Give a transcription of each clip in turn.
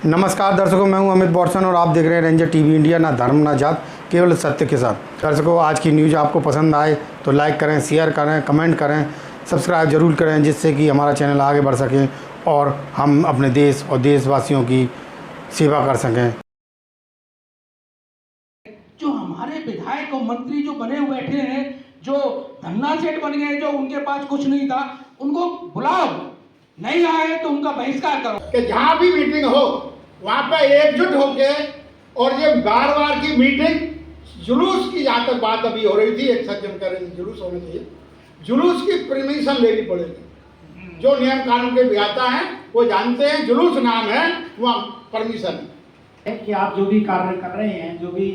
नमस्कार दर्शकों, मैं हूं अमित बॉर्सन और आप देख रहे हैं रेंजर टीवी इंडिया। ना धर्म ना जात, केवल सत्य के साथ। दर्शकों, आज की न्यूज़ आपको पसंद आए तो लाइक करें, शेयर करें, कमेंट करें, सब्सक्राइब जरूर करें, जिससे कि हमारा चैनल आगे बढ़ सके और हम अपने देश और देशवासियों की सेवा कर सकें। जो हमारे विधायक और मंत्री जो बने हुए बैठे हैं, जो धन्ना सेठ बन गए, जो उनके पास कुछ नहीं था, उनको बुलाओ, नहीं आए तो उनका बहिष्कार करो। कि जहां भी मीटिंग हो वहां पे एकजुट होके, और ये बार बार की मीटिंग जुलूस की जहां तक बात अभी हो रही थी, एक सज्जन कह रहे थे जुलूस होना चाहिए, जुलूस की परमिशन लेनी पड़ेगी। जो नियम कानून के विधाता है वो जानते हैं, जुलूस नाम है, वहाँ परमिशन है कि आप जो भी कार्य कर रहे हैं, जो भी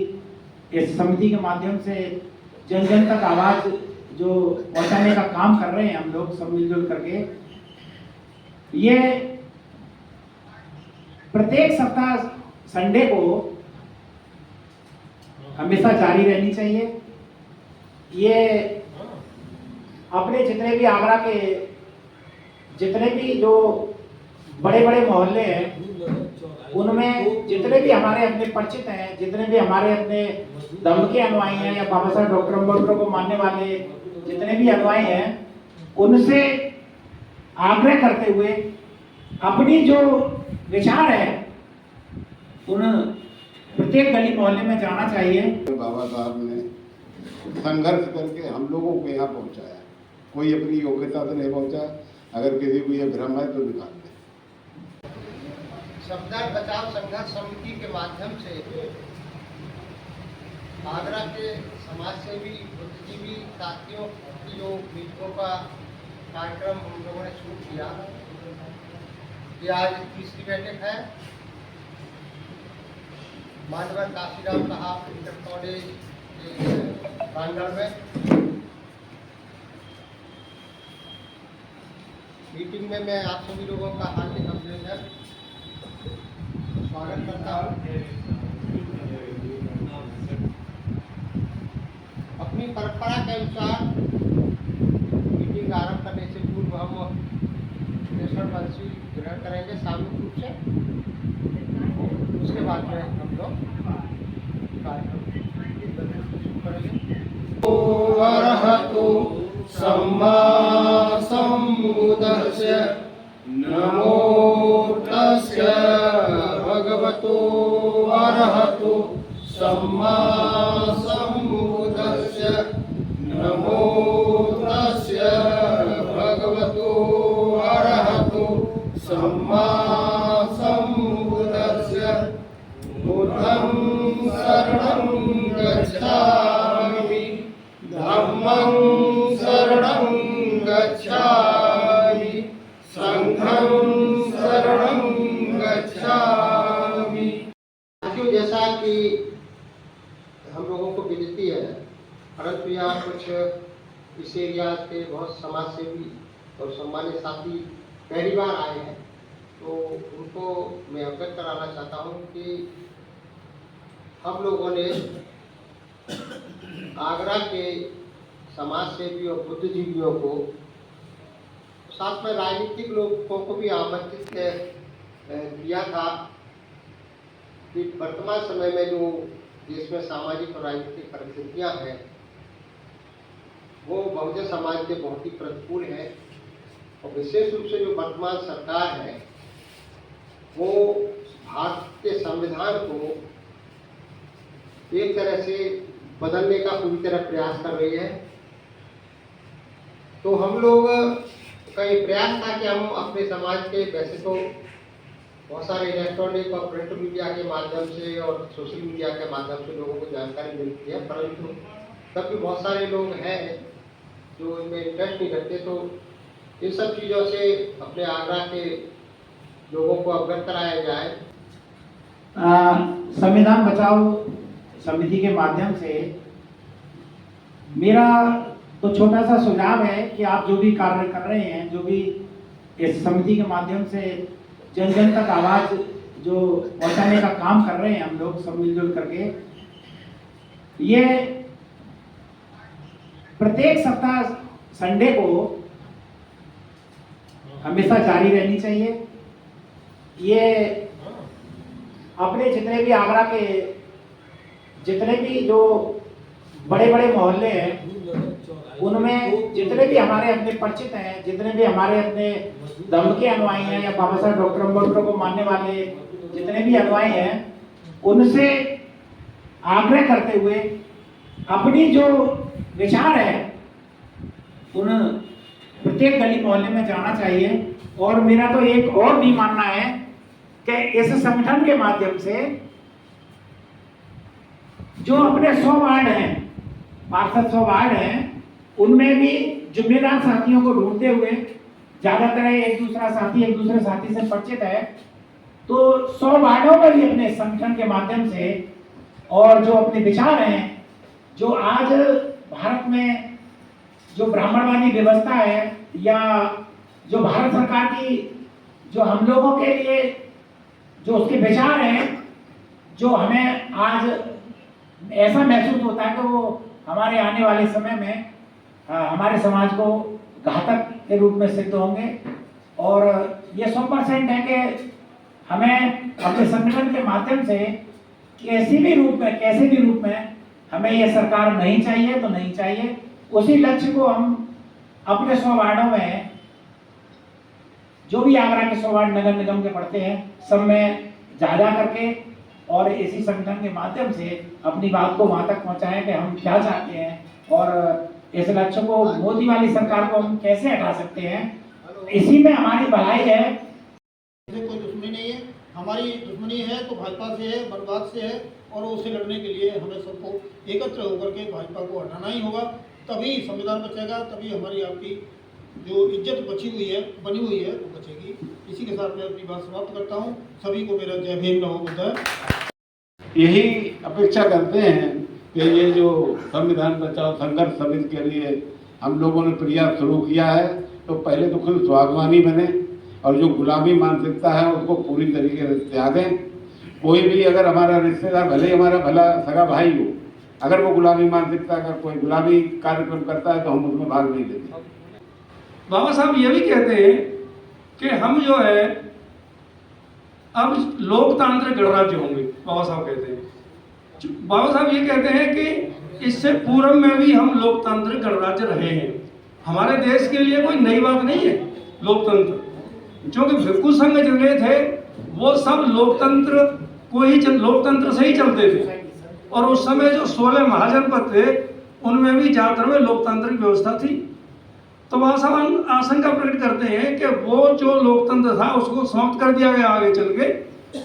इस समिति के माध्यम से जन जन तक आवाज जो पहुंचाने का काम कर रहे हैं, हम लोग सब मिलजुल करके, ये प्रत्येक सप्ताह संडे को हमेशा जारी रहनी चाहिए। ये अपने जितने भी आगरा के जितने भी जो बड़े बड़े मोहल्ले हैं, उनमें जितने भी हमारे अपने परिचित हैं, जितने भी हमारे अपने धर्म के अनुयायी हैं या बाबा साहब डॉक्टर अम्बेडकर को मानने वाले जितने भी अनुयायी हैं, उनसे आग्रह करते हुए अपनी जो विचार है उन प्रत्येक गली मोहल्ले में जाना चाहिए। बाबा साहब ने संघर्ष करके हम लोगों को यहाँ पहुँचाया, कोई अपनी योग्यता से नहीं पहुँचा। अगर किसी को ये भ्रम है तो निकाल दे। संविधान बचाओ संघर्ष समिति के माध्यम से आगरा के समाज सेवी बुद्धिजीवी साथियों की जो मीटिंगों का कार्यक्रम हम लोगों ने शुरू किया, ये आज तीसरी बैठक है। मानवर काशीराम साहब इंटर कॉलेज प्रांगण में मीटिंग में मैं आप सभी लोगों का हार्दिक अभिनंदन स्वागत करता हूँ। अपनी परंपरा के अनुसार मीटिंग आरंभ करने से पूर्व हम वंशी ग्रहण करेंगे सामूहिक रूप से, उसके बाद में हम लोग कार्यक्रम शुरू करेंगे। अरहतो सम्मा सम्बुद्धस्य नमो तस्य भगवतो अरहतो सम्मा सम्बुद्धस्य नमो तस्य भगवतो अरहतो सम्मा सम्बुद्धस्य बुद्धं शरणं गच्छामि धम्मं शरणं गच्छामि संघं शरणं गच्छामि। जैसा कि हम लोगों को विदित है, परंतु यहाँ कुछ इस एरिया के बहुत समाज सेवी और सम्मानित साथी पहली बार आए हैं, तो उनको मैं अवगत कराना चाहता हूँ कि हम लोगों ने आगरा के समाज सेवी और बुद्धिजीवियों को, साथ में राजनीतिक लोगों को भी आमंत्रित किया था कि वर्तमान समय में जो देश में सामाजिक और राजनीतिक परिस्थितियां हैं वो बहुजन समाज के बहुत ही प्रतिकूल है, और विशेष रूप से जो वर्तमान सरकार है वो भारत के संविधान को एक तरह से बदलने का पूरी तरह प्रयास कर रही है। तो हम लोग का ये प्रयास था कि हम अपने समाज के, वैसे तो बहुत सारे इलेक्ट्रॉनिक और प्रिंट मीडिया के माध्यम से और सोशल मीडिया के माध्यम से लोगों को जानकारी मिलती है, परंतु तब भी बहुत सारे लोग हैं जो इनमें इंटरेस्ट नहीं रखते। तो इन सब चीज़ों से अपने आगरा के लोगों को अवगत कराया जाए। संविधान बचाओ समिति के माध्यम से मेरा तो छोटा सा सुझाव है कि आप जो भी कार्य कर रहे हैं, जो भी इस समिति के माध्यम से जन जन तक आवाज जो पहुंचाने का काम कर रहे हैं, हम लोग सब मिलजुल करके, ये प्रत्येक सप्ताह संडे को हमेशा जारी रहनी चाहिए। ये अपने जितने भी आगरा के जितने भी जो बड़े बड़े मोहल्ले हैं उनमें जितने भी हमारे अपने परिचित हैं, जितने भी हमारे अपने धर्म के अनुयायी हैं या बाबा साहब डॉक्टर अम्बेडकर को मानने वाले जितने भी अनुयायी हैं, उनसे आग्रह करते हुए अपनी जो विचार है उन प्रत्येक गली मोहल्ले में जाना चाहिए। और मेरा तो एक और भी मानना है कि इस संगठन के माध्यम से जो अपने 100 वार्ड हैं, पार्षद 100 वार्ड हैं, उनमें भी जिम्मेदार साथियों को ढूंढते हुए, ज्यादातर एक दूसरे साथी से परिचित है, तो 100 वार्डों में भी अपने संगठन के माध्यम से और जो अपने विचार हैं, जो आज भारत में जो ब्राह्मणवादी व्यवस्था है या जो भारत सरकार की जो हम लोगों के लिए जो उसके विचार हैं, जो हमें आज ऐसा महसूस होता है कि वो हमारे आने वाले समय में हमारे समाज को घातक के रूप में सिद्ध होंगे। और ये 100% है कि हमें अपने संगठन के माध्यम से कैसे भी रूप में हमें ये सरकार नहीं चाहिए तो नहीं चाहिए। उसी लक्ष्य को हम अपने 100 वार्डों में, जो भी आगरा के 100 वार्ड नगर निगम के पड़ते हैं, सब में ज्यादा करके और इसी संगठन के माध्यम से अपनी बात को वहां तक पहुंचाएं कि हम क्या चाहते हैं और इस लक्ष्य को, मोदी वाली सरकार को हम कैसे हटा सकते हैं। इसी में हमारी भलाई है। कोई दुश्मनी नहीं है, हमारी दुश्मनी है तो भाजपा से है, बर्बाद से है, और उससे लड़ने के लिए हमें सबको एकत्र होकर के भाजपा को हटाना ही होगा। तभी संविधान बचेगा, तभी हमारी आपकी जो इज्जत बनी हुई है वो बचेगी। इसी के साथ मैं अपनी बात समाप्त करता हूँ। सभी को मेरा जय भीम नमो बुद्धाय। यही अपेक्षा करते हैं कि ये जो संविधान बचाओ संघर्ष समिति के लिए हम लोगों ने प्रयास शुरू किया है, तो पहले तो खुद स्वाभिमानी बने और जो गुलामी मानसिकता है उसको पूरी तरीके से त्यागें। कोई भी अगर हमारा रिश्तेदार, भले ही हमारा भला सगा भाई हो, अगर वो गुलामी मानसिकता का कोई गुलामी कार्यक्रम करता है तो हम उसमें भाग नहीं लेते। बाबा साहब ये भी कहते हैं कि हम जो है अब लोकतांत्रिक गणराज्य होंगे। बाबा साहब कहते हैं, बाबा साहब ये कहते हैं कि इससे पूर्व में भी हम लोकतांत्रिक गणराज्य रहे हैं। हमारे देश के लिए कोई नई बात नहीं है लोकतंत्र, क्योंकि भिक्षु संघ जितने थे वो सब लोकतंत्र से ही चलते थे। और उस समय जो 16 महाजनपद थे उनमें भी ज्यादातर में लोकतांत्रिक व्यवस्था थी। तो वहाँ सब आशंका प्रकट करते हैं कि वो जो लोकतंत्र था उसको समाप्त कर दिया गया आगे चल के।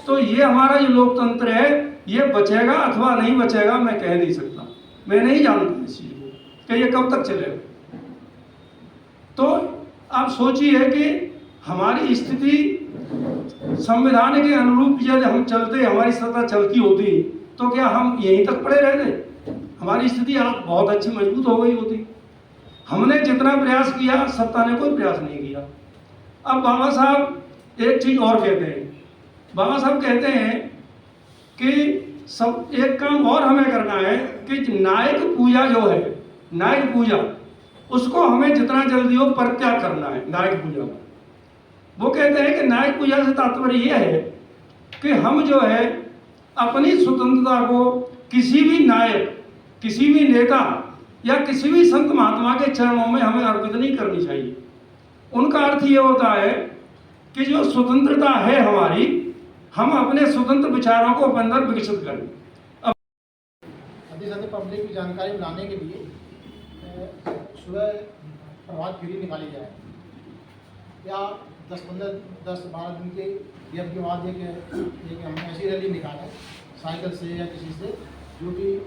तो ये हमारा जो लोकतंत्र है ये बचेगा अथवा नहीं बचेगा मैं कह नहीं सकता, मैं नहीं जानता इस चीज़ को कि ये कब तक चलेगा। तो आप सोचिए कि हमारी स्थिति संविधान के अनुरूप यदि हम चलते, हमारी सत्ता चलती होती तो क्या हम यहीं तक पड़े रहते? हमारी स्थिति आज बहुत अच्छी मजबूत हो गई होती। हमने जितना प्रयास किया सत्ता ने कोई प्रयास नहीं किया। अब बाबा साहब एक चीज और कहते हैं, बाबा साहब कहते हैं कि सब एक काम और हमें करना है कि नायक पूजा जो है, नायक पूजा उसको हमें जितना जल्दी हो परित्याग करना है। नायक पूजा वो कहते हैं कि नायक पूजा से तात्पर्य यह है कि हम जो है अपनी स्वतंत्रता को किसी भी नायक, किसी भी नेता या किसी भी संत महात्मा के चरणों में हमें अर्पित नहीं करनी चाहिए। उनका अर्थ ये होता है कि जो स्वतंत्रता है हमारी, हम अपने स्वतंत्र विचारों को अपने अंदर विकसित करें। अधिक से अधिक पब्लिक की जानकारी लाने के लिए सुबह प्रभात फेरी निकाली जाए या 10-12 दिन के गैप के बाद एक हम ऐसी रैली निकालें साइकिल से या किसी से, जो कि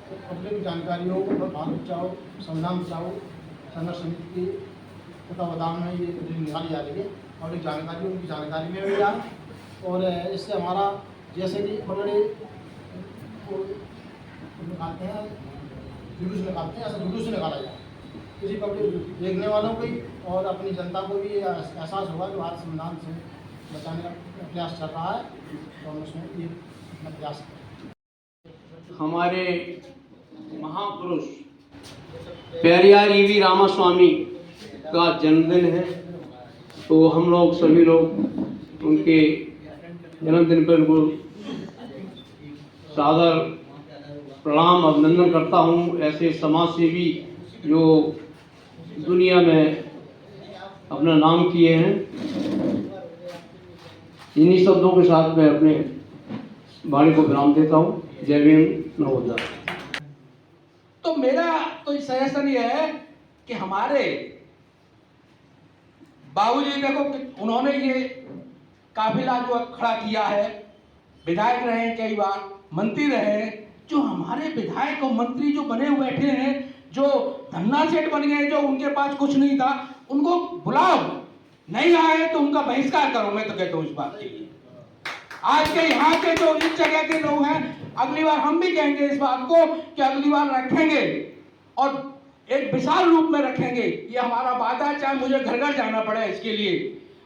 पब्लिक जानकारियों को भारत बचाओ, संविधान बचाओ संघर्ष समिति की तत्वावधान में ये रैली निकाली जा रही है। और एक जानकारी उनकी जानकारी में भी जाए और इससे हमारा जैसे कि बड़े निकालते हैं, जुलूस निकालते हैं, ऐसा जुलूस निकाला जाए। किसी पब्लिक देखने वालों को और अपनी जनता को भी एहसास होगा कि भारत संविधान से बचाने का प्रयास चल रहा है और उसमें ये अपना प्रयास है। हमारे महापुरुष पेरियार ईवी रामास्वामी का जन्मदिन है, तो हम लोग सभी लोग उनके जन्मदिन पर उनको सादर प्रणाम अभिनंदन करता हूँ ऐसे समाज सेवी जो दुनिया में अपना नाम किए हैं। इन्हीं शब्दों के साथ मैं अपने वाणी को विराम देता हूँ। जय भीम, नमोदर। तो मेरा तो सजेशन ये है कि हमारे बाबूजी देखो कि उन्होंने ये काफिला जो खड़ा किया है, विधायक रहे हैं, कई बार मंत्री रहे हैं, जो हमारे विधायक और मंत्री जो बने हुए बैठे हैं, जो धन्ना सेठ बन गए, जो उनके पास कुछ नहीं था, उनको बुलाओ, नहीं आए तो उनका बहिष्कार करो। मैं तो कहता हूँ इस बात के लिए आज के यहाँ के जो इस जगह के लोग हैं, अगली बार हम भी कहेंगे इस बात को कि अगली बार रखेंगे और एक विशाल रूप में रखेंगे। ये हमारा वादा है, चाहे मुझे घर घर जाना पड़े इसके लिए,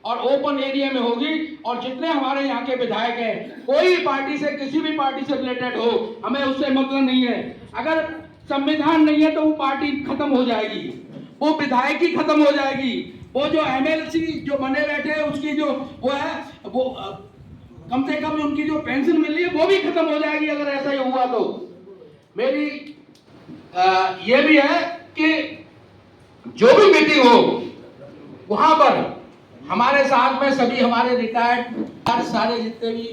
और ओपन एरिया में होगी। और जितने हमारे यहाँ के विधायक हैं, कोई पार्टी से, किसी भी पार्टी से रिलेटेड हो, हमें उससे मतलब नहीं है। अगर संविधान नहीं है तो वो पार्टी खत्म हो जाएगी, वो विधायक ही खत्म हो जाएगी, वो जो एमएलसी जो बने बैठे हैं उसकी जो वो है, वो कम से कम उनकी जो पेंशन मिल रही है वो भी खत्म हो जाएगी अगर ऐसा ही हुआ तो। मेरी ये भी है कि जो भी मीटिंग हो वहां पर हमारे साथ में सभी हमारे रिटायर्ड सारे जितने भी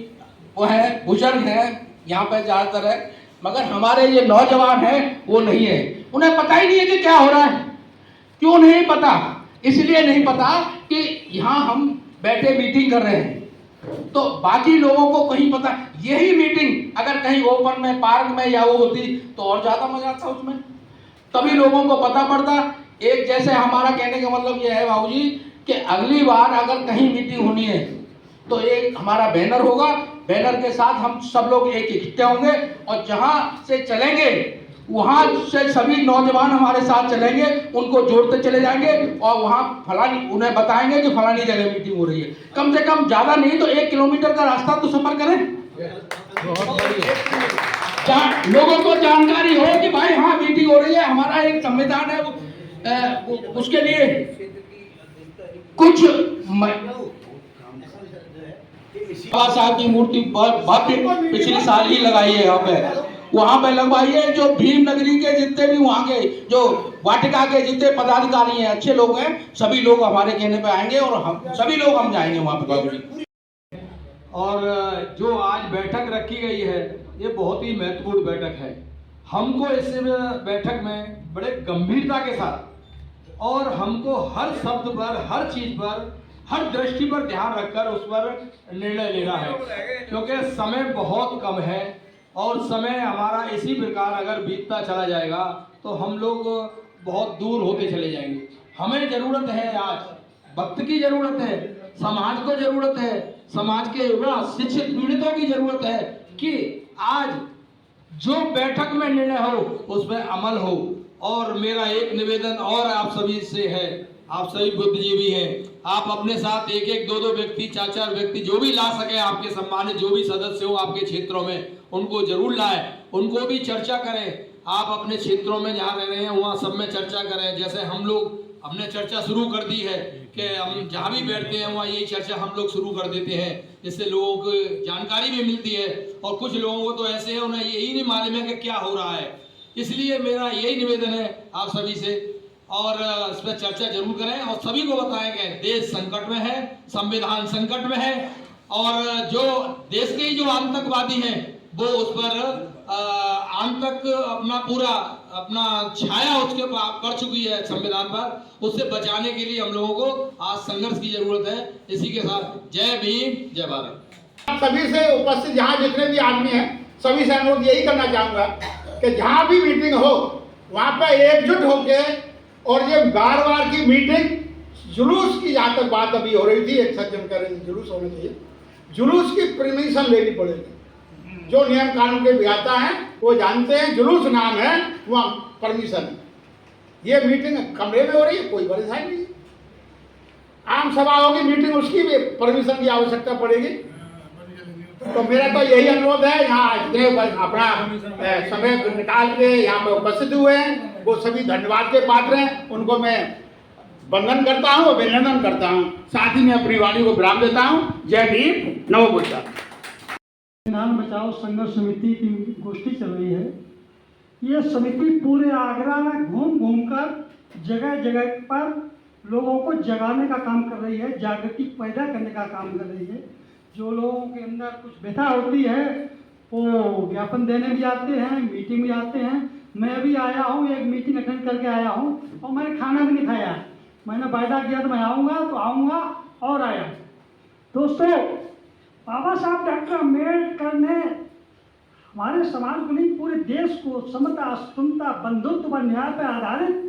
वो है बुजुर्ग हैं यहाँ पे ज्यादातर है, मगर हमारे ये नौजवान हैं वो नहीं है। उन्हें पता ही नहीं है कि क्या हो रहा है। क्यों नहीं पता? इसलिए नहीं पता कि यहाँ हम बैठे मीटिंग कर रहे हैं, तो बाकी लोगों को कहीं पता। यही मीटिंग अगर कहीं ओपन में, पार्क में या वो होती तो और ज्यादा मजा आता उसमें, तभी लोगों को पता पड़ता। एक जैसे हमारा कहने का मतलब ये है बाबूजी कि अगली बार अगर कहीं मीटिंग होनी है तो एक हमारा बैनर होगा, बैनर के साथ हम सब लोग एक इकट्ठे होंगे और जहां से चलेंगे वहां से सभी नौजवान हमारे साथ चलेंगे, उनको जोड़ते चले जाएंगे और वहां फलानी उन्हें बताएंगे कि फलानी जगह मीटिंग हो रही है। कम से कम ज्यादा नहीं तो 1 किलोमीटर का रास्ता तो सफर करें, लोगों को जानकारी हो कि भाई हाँ मीटिंग हो रही है। हमारा एक संविधान है उसके लिए कुछ बाबा साहब की मूर्ति भव्य पिछले साल ही लगाई है यहाँ पे, वहां पे लगवाई है। जो भीम नगरी के जितने भी वहां के जो वाटिका के जितने पदाधिकारी हैं, अच्छे लोग हैं, सभी लोग हमारे कहने पे आएंगे और हम सभी लोग हम जाएंगे वहां पे बाबूजी। और जो आज बैठक रखी गई है ये बहुत ही महत्वपूर्ण बैठक है। हमको इस बैठक में बड़े गंभीरता के साथ और हमको हर शब्द पर, हर चीज पर, हर दृष्टि पर ध्यान रखकर उस पर निर्णय लेना है, क्योंकि समय बहुत कम है और समय हमारा इसी प्रकार अगर बीतता चला जाएगा तो हम लोग बहुत दूर होते चले जाएंगे। हमें जरूरत है, आज वक्त की जरूरत है, समाज को जरूरत है, समाज के युवा शिक्षित पीड़ितों की जरूरत है कि आज जो बैठक में निर्णय हो उसमें अमल हो। और मेरा एक निवेदन और आप सभी से है, आप सभी बुद्धिजीवी हैं, आप अपने साथ 1-1, 2-2 व्यक्ति, 4-4 व्यक्ति जो भी ला सके, आपके सम्मानित जो भी सदस्य हो आपके क्षेत्रों में, उनको जरूर लाएं, उनको भी चर्चा करें। आप अपने क्षेत्रों में जहाँ रह रहे हैं वहाँ सब में चर्चा करें। जैसे हम लोग हमने चर्चा शुरू कर दी है कि हम जहाँ भी बैठते हैं वहाँ यही चर्चा हम लोग शुरू कर देते हैं, जिससे लोगों को जानकारी भी मिलती है। और कुछ लोगों को तो ऐसे है उन्हें यही नहीं मालूम है कि क्या हो रहा है। इसलिए मेरा यही निवेदन है आप सभी से, और इस पर चर्चा जरूर करें और सभी को बताएं कि देश संकट में है, संविधान संकट में है, और जो देश के जो आतंकवादी हैं वो उस पर आतंक अपना पूरा अपना छाया उसके कर चुकी है संविधान पर। उससे बचाने के लिए हम लोगों को आज संघर्ष की जरूरत है। इसी के साथ जय भीम, जय भारत। सभी से उपस्थित यहाँ जितने भी आदमी हैं सभी से अनुरोध यही करना चाहूँगा कि जहाँ भी मीटिंग हो वहाँ पे एकजुट होके, और ये बार की मीटिंग जुलूस की जहाँ तक बात अभी हो रही थी, एक सज्जन कह रहे थे जुलूस होना चाहिए, जुलूस की परमिशन लेनी पड़ेगी। जो नियम कानून के विधाता हैं वो जानते हैं, जुलूस नाम है वहाँ परमिशन है। ये मीटिंग कमरे में हो रही है, कोई परेशानी नहीं। आम सभा होगी, मीटिंग उसकी भी परमिशन की आवश्यकता पड़ेगी। तो मेरा तो यही अनुरोध है, यहाँ इतने अपना समय निकाल के यहाँ पे उपस्थित हुए हैं वो सभी धन्यवाद के पात्र हैं, उनको मैं वंदन करता हूँ, अभिनंदन करता हूँ। साथ ही मैं अपनी वाणी को विराम देता हूँ। जय भीम, नमो बुद्धाय। संविधान बचाओ संघर्ष समिति की गोष्ठी चल रही है। ये समिति पूरे आगरा में घूम घूम कर जगह जगह पर लोगों को जगाने का काम कर रही है, जागृति पैदा करने का काम कर रही है। जो लोगों के अंदर कुछ व्यथा होती है वो ज्ञापन देने भी आते हैं, मीटिंग भी आते हैं। मैं भी आया हूँ, एक मीटिंग अटेंड करके आया हूँ और मैंने खाना भी नहीं खाया। मैंने वायदा किया तो मैं आऊँगा तो आऊँगा और आया। दोस्तों, बाबा साहब डॉक्टर अम्बेडकर ने हमारे समाज को नहीं पूरे देश को समता, समता, बंधुत्व व न्याय पर आधारित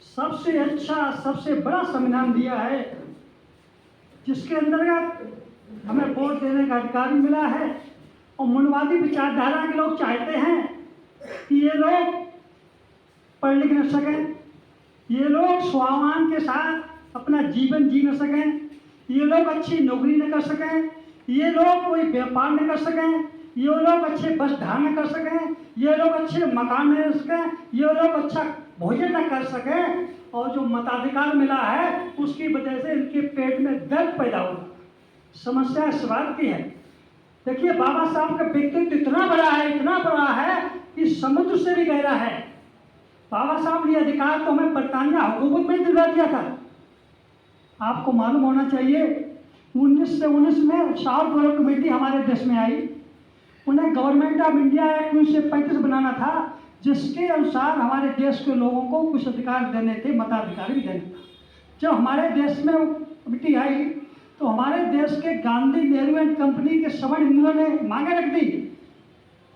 सबसे अच्छा, सबसे बड़ा संविधान दिया है, जिसके अंतर्गत हमें वोट देने का अधिकार मिला है। और मूलवादी विचारधारा के लोग चाहते हैं कि ये लोग पढ़ लिख न सकें, ये लोग स्वाभिमान के साथ अपना जीवन जी न सकें, ये लोग अच्छी नौकरी न कर सकें, ये लोग कोई व्यापार न कर सकें, ये लोग अच्छे बस धारण कर सकें, ये लोग अच्छे मकान में रह सकें, ये लोग अच्छा भोजन न कर सकें। और जो मताधिकार मिला है उसकी वजह से इनके पेट में दर्द पैदा होगा। समस्या इस बात की है। देखिए, बाबा साहब का व्यक्तित्व इतना बड़ा है, इतना बड़ा है कि समुद्र से भी गहरा है। बाबा साहब ने अधिकार तो हमें बरतानिया हुकूमत में दिलवा दिया था। आपको मालूम होना चाहिए 1919 में साउथ गौरव कमेटी हमारे देश में आई। उन्हें गवर्नमेंट ऑफ इंडिया एक्ट 1935 बनाना था, जिसके अनुसार हमारे देश के लोगों को कुछ अधिकार देने थे, मताधिकार भी देने था। जब हमारे देश में वो कमेटी आई तो हमारे देश के गांधी, नेहरू एंड कंपनी के सवर्ण हिंदुओं ने मांगे रख दी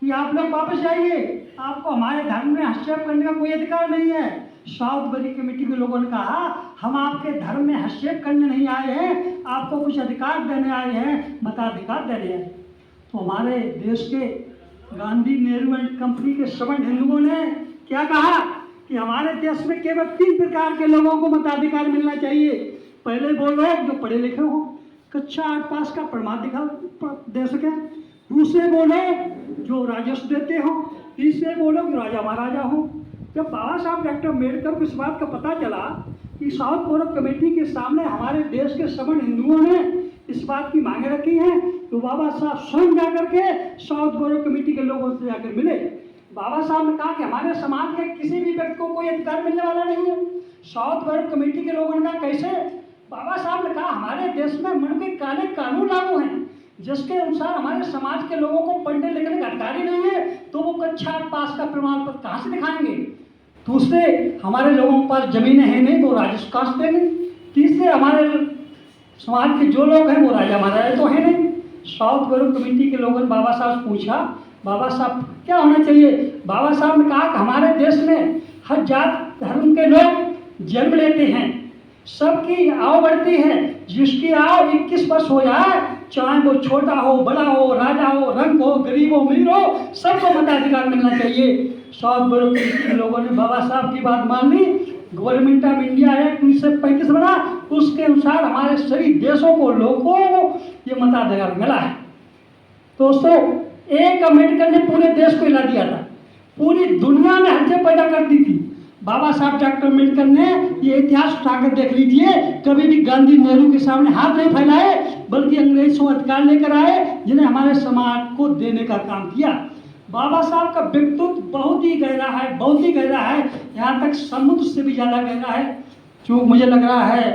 कि आप लोग वापस जाइए, आपको हमारे धर्म में हस्तक्षेप करने का कोई अधिकार नहीं है। साउथ गौरव कमेटी के लोगों ने कहा, हम आपके धर्म में हस्तक्षेप करने नहीं आए हैं, आपको कुछ अधिकार देने आए हैं, मताधिकार देने आए। तो हमारे देश के गांधी, नेहरू एंड कंपनी के सवर्ण हिंदुओं ने क्या कहा कि हमारे देश में केवल 3 प्रकार के लोगों को मताधिकार मिलना चाहिए। पहले वो लोग जो पढ़े लिखे हो, कक्षा 8 पास का प्रमाण दे सके। दूसरे वो लोग जो राजस्व देते हो। तीसरे वो लोग जो राजा महाराजा हो। जब बाबा साहब डॉक्टर अम्बेडकर को इस बात का पता चला कि साउथ गौरव कमेटी के सामने हमारे देश के सवर्ण हिंदुओं ने इस बात की मांगे रखी हैं, तो बाबा साहब स्वयं जाकर के साउथ गौरव कमेटी के लोगों से जाकर मिले। बाबा साहब ने कहा कि हमारे समाज के किसी भी व्यक्ति को कोई अधिकार मिलने वाला नहीं है। साउथ गौरव कमेटी के लोगों ने कहा कैसे? बाबा साहब ने कहा हमारे देश में मणिपुर काले कानून लागू हैं, जिसके अनुसार हमारे समाज के लोगों को पढ़ने लिखने का अधिकार ही नहीं है, तो वो कक्षा 8 पास का प्रमाण पत्र कहाँ से दिखाएंगे? दूसरे, हमारे लोगों के पास जमीनें हैं नहीं, वो राजस्व कहाँ से देंगे? तीसरे, हमारे समाज के जो लोग हैं वो राजा महाराजा तो है नहीं। साउथ गौरव कमेटी के लोगों ने बाबा साहब से पूछा, बाबा साहब क्या होना चाहिए? बाबा साहब ने कहा कि हमारे देश में हर जात धर्म के लोग जन्म लेते हैं, सबकी आयु बढ़ती है, जिसकी आयु 21 वर्ष हो जाए, चाहे वो छोटा हो, बड़ा हो, राजा हो, रंग हो, गरीब हो, अमीर हो, सबको मताधिकार मिलना चाहिए। साउथ गौरव कमेटी के लोगों ने बाबा साहब की बात मान ली। गवर्नमेंट ऑफ इंडिया एक्ट 1935 बना, उसके अनुसार हमारे सभी देशों को, लोगों को ये मताधिकार मिला है। दोस्तों, एक अम्बेडकर ने पूरे देश को हिला दिया था, पूरी दुनिया में हलचल पैदा कर दी थी। बाबा साहब डॉक्टर अम्बेडकर ने ये इतिहास उठाकर देख लीजिए, कभी भी गांधी, नेहरू के सामने हाथ नहीं फैलाए, बल्कि अंग्रेजों अधिकार लेकर आए, जिन्हें हमारे समाज को देने का काम किया। बाबा साहब का व्यक्तित्व बहुत ही गहरा है, बहुत ही गहरा है, यहाँ तक समुद्र से भी ज़्यादा गहरा है। जो मुझे लग रहा है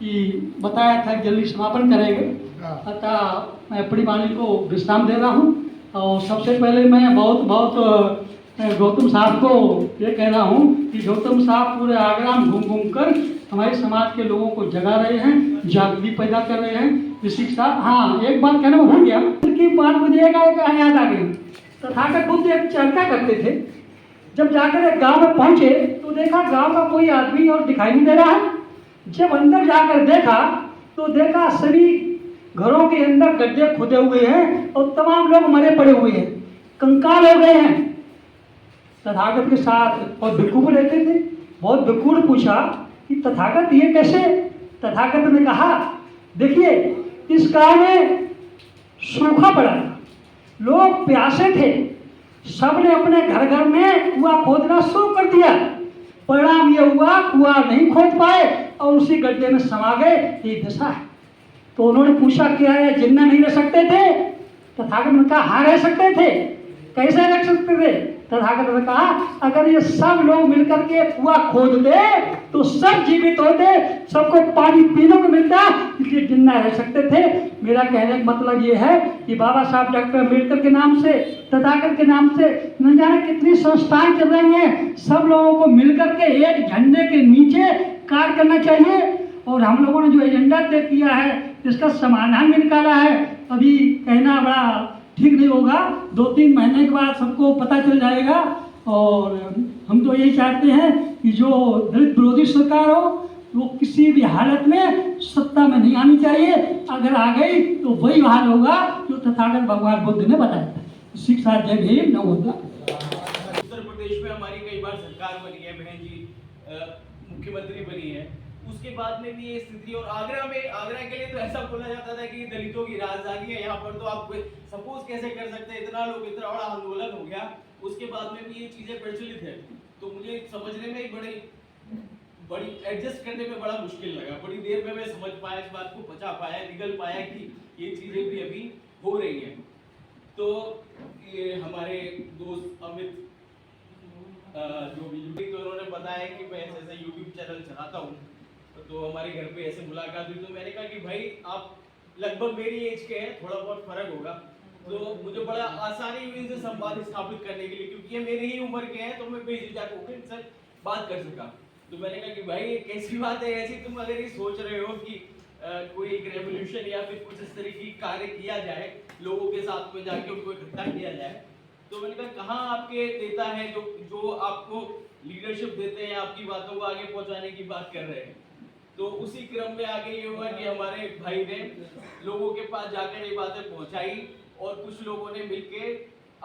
कि बताया था जल्दी समापन करेंगे, अतः मैं अपनी वाणी को विश्राम दे रहा हूँ। और सबसे पहले मैं बहुत गौतम साहब को ये कह रहा हूँ कि गौतम साहब पूरे आगरा में घूम घूम कर हमारे समाज के लोगों को जगा रहे हैं, जागृति पैदा कर रहे हैं। इसी के साथ हाँ, एक बात कहना मैं भूल गया, की बात मुझे याद आ गई। तथागत बुद्ध एक चर्चा करते थे, जब जाकर एक गांव में पहुंचे तो देखा गांव का कोई आदमी और दिखाई नहीं दे रहा है। जब अंदर जाकर देखा तो देखा सभी घरों के अंदर गड्ढे खुदे हुए हैं और तमाम लोग मरे पड़े हुए हैं, कंकाल हो गए हैं। तथागत के साथ बहुत भिक्खु रहते थे, बहुत भिक्खु ने पूछा कि तथागत ये कैसे? तथागत ने कहा, देखिए इस गांव में सूखा पड़ा, लोग प्यासे थे, सबने अपने घर घर में कुआं खोदना शुरू कर दिया। परिणाम ये हुआ कुआं नहीं खोद पाए और उसी गड्ढे में समा गए। ये दशा है। तो उन्होंने पूछा क्या है, जिन्ना नहीं रह सकते थे? तथागत ने कहा हाँ रह सकते थे, कैसे रख सकते थे? तथागत ने कहा अगर ये सब लोग मिलकर के कुआं खोद दे तो सब जीवित होते, सबको पानी पीने को मिलता, इसलिए जिंदा रह सकते थे। मेरा कहने का मतलब ये है कि बाबा साहब डॉक्टर अम्बेडकर के नाम से, तथागत के नाम से न जाने कितनी संस्थाएं चल रही हैं। सब लोगों को मिलकर के एक झंडे के नीचे कार्य करना चाहिए। और हम लोगों ने जो एजेंडा तय किया है इसका समाधान भी निकाला है। अभी कहना बड़ा ठीक नहीं होगा, 2-3 महीने के बाद सबको पता चल जाएगा। और हम तो यही चाहते हैं कि जो दलित विरोधी सरकार हो वो किसी भी हालत में सत्ता में नहीं आनी चाहिए। अगर आ गई तो वही हाल होगा जो तथागत भगवान बुद्ध ने बताया था। शिक्षा जय भीम न होगा। उत्तर प्रदेश में हमारी कई बार सरकार बनी है, बहन जी मुख्यमंत्री बनी है, उसके बाद में भी ये स्थिति। और आगरा के लिए तो ऐसा बोला जाता था कि दलितों की राजधानी है, यहाँ पर तो आप सपोज कैसे कर सकते हैं, इतना लोग, इतना बड़ा आंदोलन हो गया, उसके बाद में भी ये चीजें प्रचलित है। तो मुझे समझने में बड़ी एडजस्ट करने में बड़ा मुश्किल लगा। बड़ी देर में मैं समझ पाया, इस बात को बचा पाया, निगल पाया कि ये चीजें भी अभी हो रही हैं। तो ये हमारे दोस्त अमित जो भी तो उन्होंने बताया कि मैं ऐसे यूट्यूब चैनल चलाता हूँ, तो हमारे घर पे ऐसे मुलाकात हुई। तो मैंने कहा कि भाई आप लगभग मेरी एज के हैं, थोड़ा बहुत फर्क होगा, तो मुझे बड़ा आसानी हुई इनसे संवाद स्थापित करने के लिए, क्योंकि ये मेरी ही उम्र के हैं, तो मैं बेझिझक होकर इनसे बात कर सका। तो मैंने कहा कि भाई ये कैसी बात है ऐसी, तुम अगर ये सोच रहे हो कि कोई एक रेवोल्यूशन या फिर कुछ इस तरह की कार्य किया जाए, लोगों के साथ में जाके उनको इकट्ठा किया जाए, तो मैंने कहा कहाँ आपके नेता हैं जो आपको लीडरशिप देते हैं, आपकी बातों को आगे पहुंचाने की बात कर रहे हैं। तो उसी क्रम में आगे ये हुआ कि हमारे भाई ने लोगों के पास जाकर ये बातें पहुंचाई और कुछ लोगों ने मिलके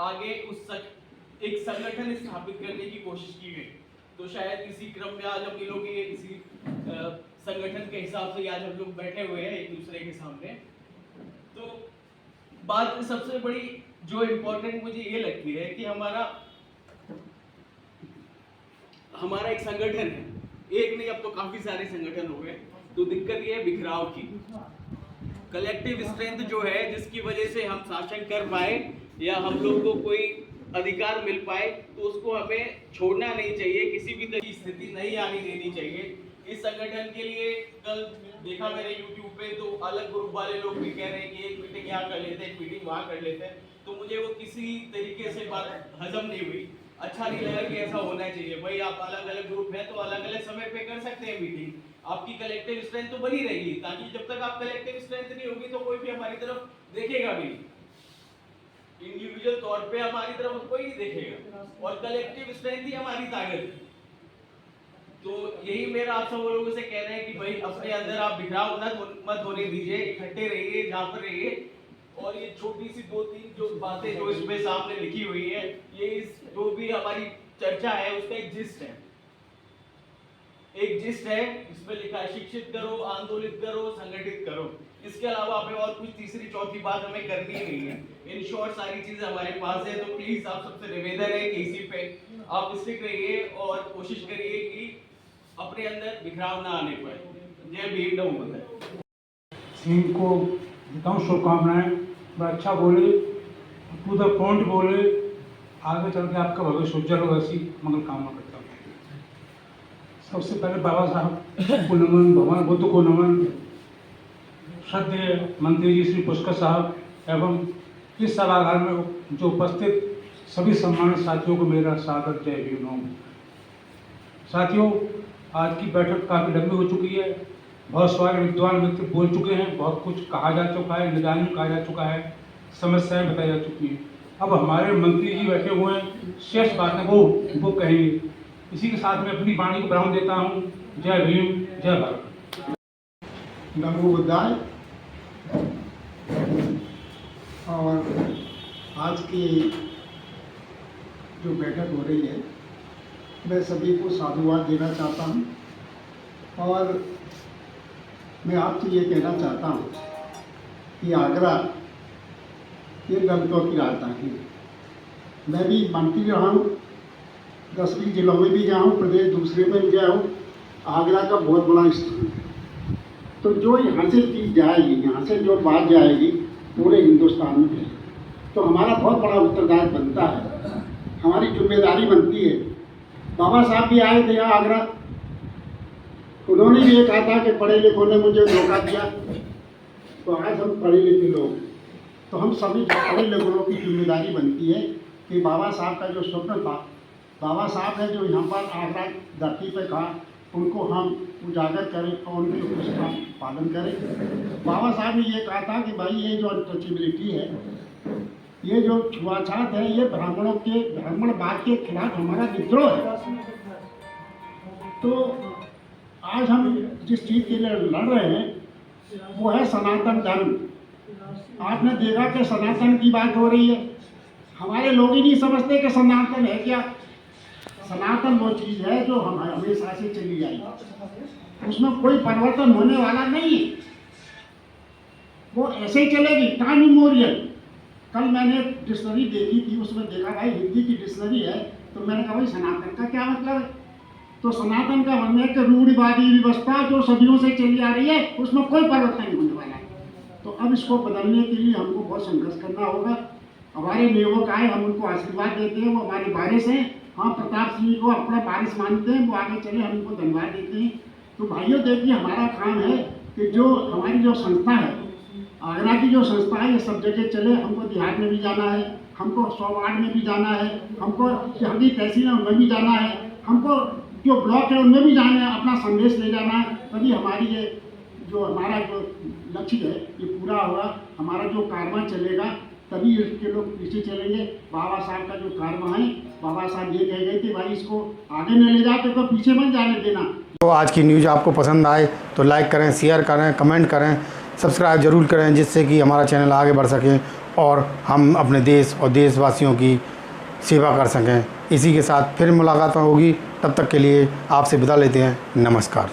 आगे एक संगठन स्थापित करने की कोशिश की गई। तो शायद इसी क्रम में आज हम लोग इसी संगठन के हिसाब से आज हम लोग बैठे हुए हैं एक दूसरे के सामने। तो बात में सबसे बड़ी जो इम्पोर्टेंट मुझे ये लगती है कि हमारा एक संगठन है, एक नहीं अब तो काफी सारे संगठन हो गए। तो दिक्कत ये है बिखराव की। कलेक्टिव स्ट्रेंथ जो है, जिसकी वजह से हम शासन कर पाए या हम लोग को कोई अधिकार मिल पाए, तो उसको हमें छोड़ना नहीं चाहिए, किसी भी तरह की स्थिति नहीं आनी देनी चाहिए। इस संगठन के लिए कल देखा मैंने YouTube पे, तो अलग ग्रुप वाले लोग भी कह रहे हैं कि एक मीटिंग यहाँ कर लेते हैं, एक मीटिंग वहाँ कर लेते हैं। तो मुझे वो किसी तरीके से बात हजम नहीं हुई, अच्छा नहीं लगा कि ऐसा होना चाहिए। भाई आप अलग अलग ग्रुप है तो अलग अलग समय पे कर सकते हैं मीटिंग, आपकी कलेक्टिव स्ट्रेंथ तो बनी रहेगी, ताकि जब तक आप कलेक्टिव स्ट्रेंथ नहीं होगी तो कोई भी हमारी तरफ देखेगा भी नहीं, इंडिविजुअल तौर पे हमारी तरफ कोई नहीं देखेगा, और कलेक्टिव स्ट्रेंथ ही हमारी ताकत है। तो यही मेरा आप सब लोगों से कहना है कि भाई अपने अंदर आप बिखराव मत होने दीजिए, इकट्ठे रहिए जहाँ पर रहिए। और ये छोटी सी 2-3 जो बातें जो इसमें सामने लिखी हुई है, ये जो भी हमारी चर्चा है उसका एक जिस्ट है। इसमें लिखा है शिक्षित करो, आंदोलित करो, संगठित करो। इसके अलावा हमें और कुछ तीसरी चौथी बात हमें करनी ही नहीं है। इन शॉर्ट सारी चीजें हमारे पास है। तो प्लीज आप सबसे निवेदन है कि इसी पे आप स्टिक रहिए और कोशिश करिए कि अपने अंदर बिखराव ना आने पाए। जय भीम, नमो बुद्धाय। सिंह को देता हूँ शुभकामनाएं, बड़ा अच्छा बोले, टू द पॉइंट बोले, आगे चल के आपका भविष्य उज्जवल हो, ऐसी मंगल कामना करता हूँ। सबसे पहले बाबा साहब को नमन, भगवान बुद्ध को नमन, श्रद्धेय मंत्री जी श्री पुष्कर साहब एवं इस सभागार में जो उपस्थित सभी सम्मानित साथियों को मेरा सादर जय भीम नमो। साथियों, आज की बैठक काफ़ी लंबी हो चुकी है, बहुत सारे विद्वान व्यक्ति बोल चुके हैं, बहुत कुछ कहा जा चुका है, निदान कहा जा चुका है, समस्याएं बताई जा चुकी हैं। अब हमारे मंत्री जी बैठे हुए हैं, शेष बातें वो कहेंगे। इसी के साथ में अपनी वाणी को विराम देता हूँ। जय भीम, जय भारत। नमो बुद्धाय। और आज की जो बैठक हो रही है, मैं सभी को साधुवाद देना चाहता हूँ और मैं आपसे ये कहना चाहता हूँ कि आगरा ये दलितों की राजधानी है। मैं भी मंत्री रहा हूँ, 10-20 जिलों में भी गया हूँ, प्रदेश दूसरे में भी गया हूँ। आगरा का बहुत बड़ा स्थान है। तो जो यहाँ से चीज़ जाएगी, यहाँ से जो बात जाएगी, पूरे हिंदुस्तान में जाएगी। तो हमारा बहुत बड़ा उत्तरदायित्व बनता है, हमारी जिम्मेदारी बनती है। बाबा साहब भी आए थे यहाँ आगरा, उन्होंने भी ये कहा था कि पढ़े लिखों ने मुझे धोखा दिया। तो आज हम पढ़े लिखे लोग, तो हम सभी पढ़े लिखों की जिम्मेदारी बनती है कि बाबा साहब का जो स्वप्न था, बाबा साहब ने जो यहाँ पर आगरा धरती पर कहा, उनको हम उजागर करें और उनके उसका पालन करें। बाबा साहब ने ये कहा था कि भाई ये जो अनटचेबिलिटी है, ये जो छुआछात है, ये ब्राह्मणवाद के खिलाफ हमारा विद्रोह है। तो आज हम जिस चीज़ के लिए लड़ रहे हैं वो है सनातन धर्म। आपने देखा कि सनातन की बात हो रही है, हमारे लोग ही नहीं समझते कि सनातन है क्या। सनातन वो चीज़ है जो हम हमेशा से चली आई, उसमें कोई परिवर्तन होने वाला नहीं है, वो ऐसे ही चलेगी टाइम इमोरियल। कल मैंने डिक्शनरी देखी थी, उसमें देखा भाई हिंदी की डिक्शनरी है, तो मैंने कहा भाई सनातन का क्या मतलब है। तो सनातन का मतलब है कि रूढ़िवादी व्यवस्था जो सदियों से चली आ रही है, उसमें कोई परिवर्तन नहीं होने वाला है। तो अब इसको बदलने के लिए हमको बहुत संघर्ष करना होगा। हमारे नियोजक आए, हम उनको आशीर्वाद देते हैं, वो हमारे वारिस हैं। हाँ, प्रताप सिंह को अपना वारिस मानते हैं, वो आगे चले, हम उनको धन्यवाद देते हैं। तो भाइयों देखिए, हमारा काम है कि जो हमारी जो संस्था है, आगरा की जो संस्था है, ये सब जगह चले। हमको देहात में भी जाना है, हमको 100 वार्ड में भी जाना है, हमको शहरी तहसील है उनमें भी जाना है, हमको जो ब्लॉक है उनमें भी जाना है, अपना संदेश ले जाना है। तभी हमारी ये जो हमारा जो लक्ष्य है ये पूरा होगा, हमारा जो कारवां चलेगा, तभी इसके लोग पीछे चलेंगे। बाबा साहब का जो कारवां है, बाबा साहब ये कह गए थे भाई इसको आगे न ले जाते तो पीछे मत जाने देना। तो आज की न्यूज़ आपको पसंद आए तो लाइक करें, शेयर करें, कमेंट करें, सब्सक्राइब जरूर करें, जिससे कि हमारा चैनल आगे बढ़ सके और हम अपने देश और देशवासियों की सेवा कर सकें। इसी के साथ फिर मुलाकात होगी, तब तक के लिए आपसे विदा लेते हैं। नमस्कार।